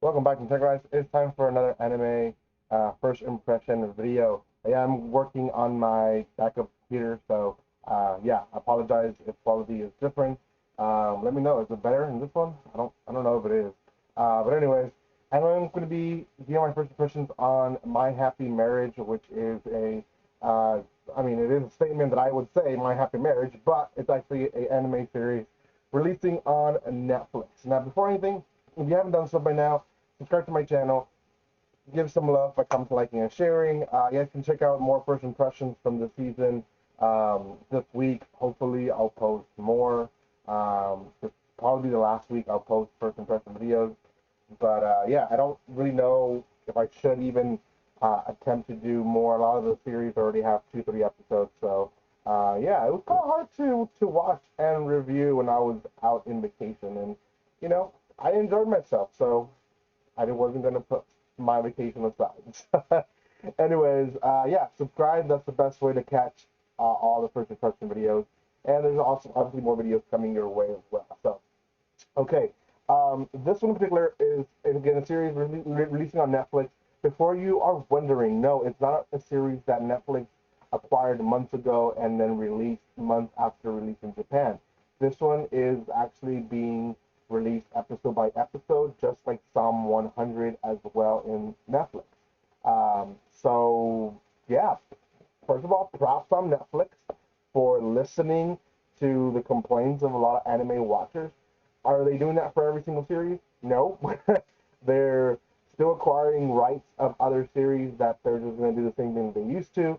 Welcome back to Tech Guys. It's time for another anime first impression video. Yeah, I'm working on my backup computer, so yeah, I apologize if quality is different. Let me know. Is it better in this one? I don't know if it is. But anyways, I'm going to be giving my first impressions on My Happy Marriage, which is uh, it is a statement that I would say My Happy Marriage, but it's actually an anime series releasing on Netflix. Now, before anything, if you haven't done so by now, subscribe to my channel, give some love by commenting, liking, and sharing. You guys can check out more first impressions from the season this week. Hopefully, I'll post more. This probably the last week I'll post first impression videos. But yeah, I don't really know if I should even attempt to do more. A lot of the series already have 2, 3 episodes, so yeah, it was kind of hard to watch and review when I was out in vacation, and you know, I enjoyed myself, so I wasn't gonna put my vacation aside. Anyways, yeah, subscribe. That's the best way to catch all the first impression videos, and there's also obviously more videos coming your way as well. So, okay, this one in particular is again a series releasing on Netflix. Before you are wondering, no, it's not a series that Netflix acquired months ago and then released months after release in Japan. This one is actually being released episode by episode, just like Psalm 100 as well in Netflix. So yeah, first of all, props on Netflix for listening to the complaints of a lot of anime watchers. Are they doing that for every single series? No. They're still acquiring rights of other series that they're just going to do the same thing they used to,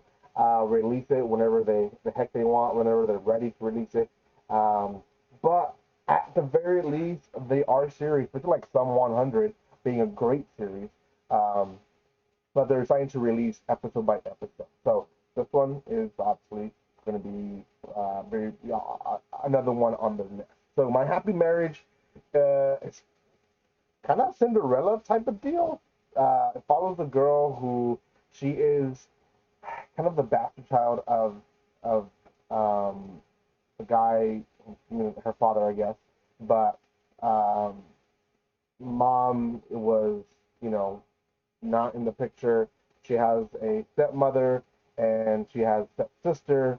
release it whenever the heck they want, whenever they're ready to release it. But at the very least, they are series, especially like Sum 100 being a great series. Um, but they're trying to release episode by episode. So this one is obviously going to be another one on the list. So My Happy Marriage, it's kind of Cinderella type of deal. It follows a girl who she is kind of the bastard child of the guy, her father, I guess. But um, mom was, you know, not in the picture. She has a stepmother and she has stepsister.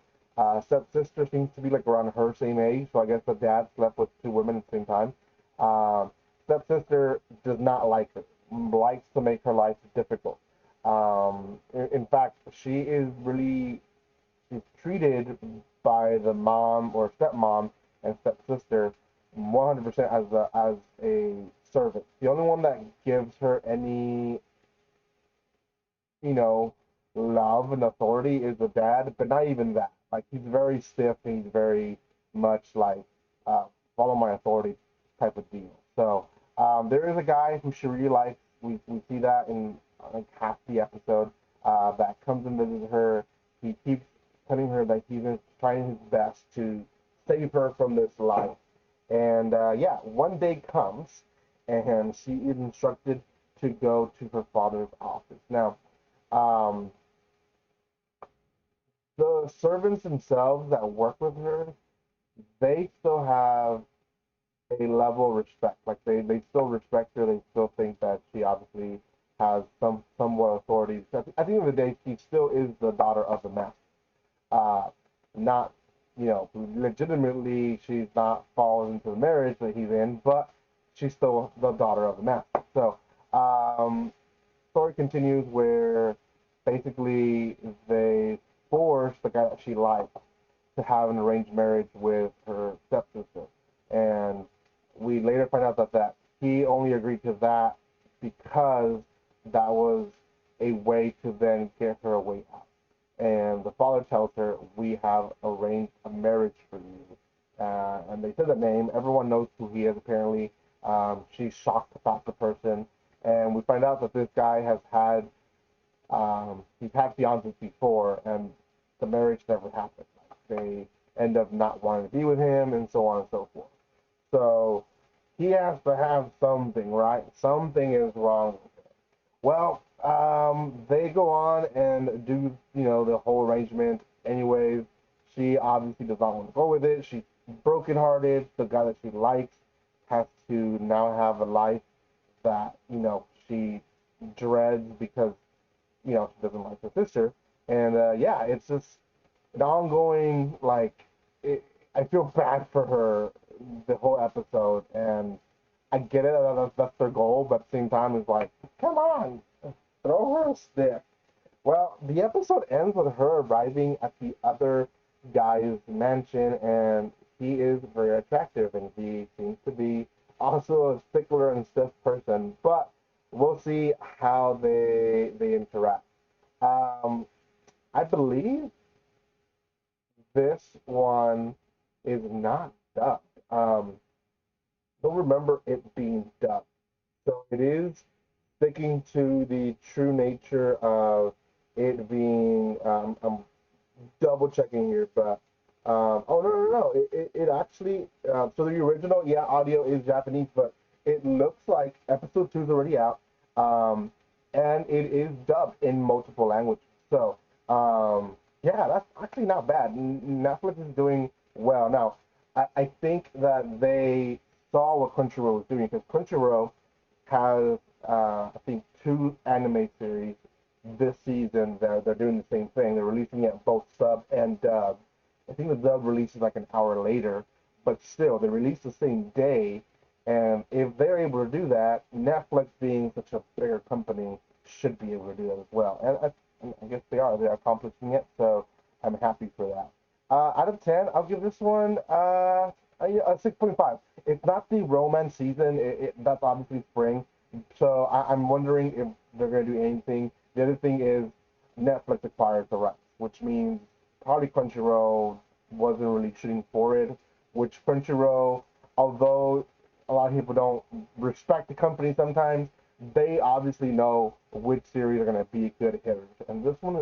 Stepsister seems to be like around her same age, so I guess the dad slept with 2 women at the same time. Um, Stepsister does not like her, likes to make her life difficult. In fact, she is really she's treated by the mom or stepmom and stepsister 100% as a servant. The only one that gives her any you know, love and authority is the dad, but not even that. Like he's very stiff and he's very much like uh, follow my authority type of deal. So there is a guy who she really likes. We see that in like half the episode that comes and visits her. He keeps telling her that he's trying his best to save her from this life. And yeah, one day comes and she is instructed to go to her father's office. Now, um, the servants themselves that work with her, they still have a level of respect. Like they still respect her. They still think that she obviously has somewhat authority. At the end of the day, she still is the daughter of the master. Uh, Not, legitimately, she's not fallen into the marriage that he's in, but she's still the daughter of the master. So, story continues where basically they force the guy that she likes to have an arranged marriage with her stepsister. And we later find out that he only agreed to that because that was a way to then get her a way out. And the father tells her, "We have arranged a marriage for you." And they said the name. Everyone knows who he is, apparently. She's shocked about the person. And we find out that this guy he's had fiancés before, and the marriage never happened. They end up not wanting to be with him, and so on and so forth. So he has to have something, right? Something is wrong. Well, they go on and do, the whole arrangement. Anyways, she obviously does not want to go with it. She's brokenhearted. The guy that she likes has to now have a life that, she dreads because, she doesn't like her sister. And yeah, it's just an ongoing, like, I feel bad for her the whole episode. And I get it, that's their goal, but at the same time, it's like, come on, throw her a stick. Well, the episode ends with her arriving at the other guy's mansion, and he is very attractive, and he seems to be also a stickler and stiff person. But we'll see how they interact. Um, I believe this one is not dubbed. Don't remember it being dubbed, so it is sticking to the true nature of it being. I'm double checking here, but oh no, it actually so the original, yeah, audio is Japanese, but it looks like episode 2 is already out, um, and it is dubbed in multiple languages. So yeah, that's actually not bad. Netflix is doing well now. I think that they saw what Crunchyroll was doing, because Crunchyroll has I think 2 anime series this season. They're doing the same thing. They're releasing it both sub and dub. I think the dub releases like an hour later, but still they release the same day. And if they're able to do that, Netflix, being such a bigger company, should be able to do that as well. And I guess they are. They're accomplishing it, so I'm happy for that. Out of 10, I'll give this one a 6.5. It's not the romance season. That's obviously spring. So I'm wondering if they're going to do anything. The other thing is Netflix acquired the rights, which means probably Crunchyroll wasn't really shooting for it. Which Crunchyroll, although a lot of people don't respect the company sometimes, they obviously know which series are going to be good hitters. And this one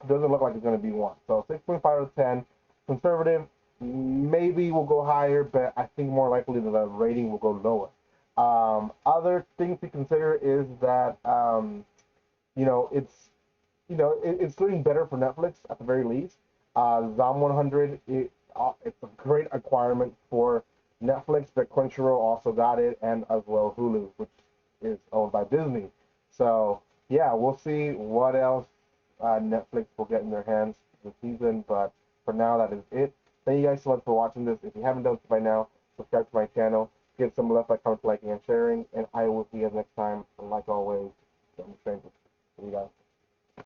doesn't look like it's going to be one. So 6.5 out of 10, conservative. Maybe will go higher, but I think more likely that the rating will go lower. Other things to consider is that it's it's doing better for Netflix at the very least. Zom 100, it's a great acquirement for Netflix, but Crunchyroll also got it, and as well Hulu, which is owned by Disney. So yeah, we'll see what else Netflix will get in their hands this season. But for now, that is it. Thank you guys so much for watching this. If you haven't done so by now, subscribe to my channel, give some love by comment, liking, and sharing, and I will see you guys next time. And like always, don't be strangers. See you guys.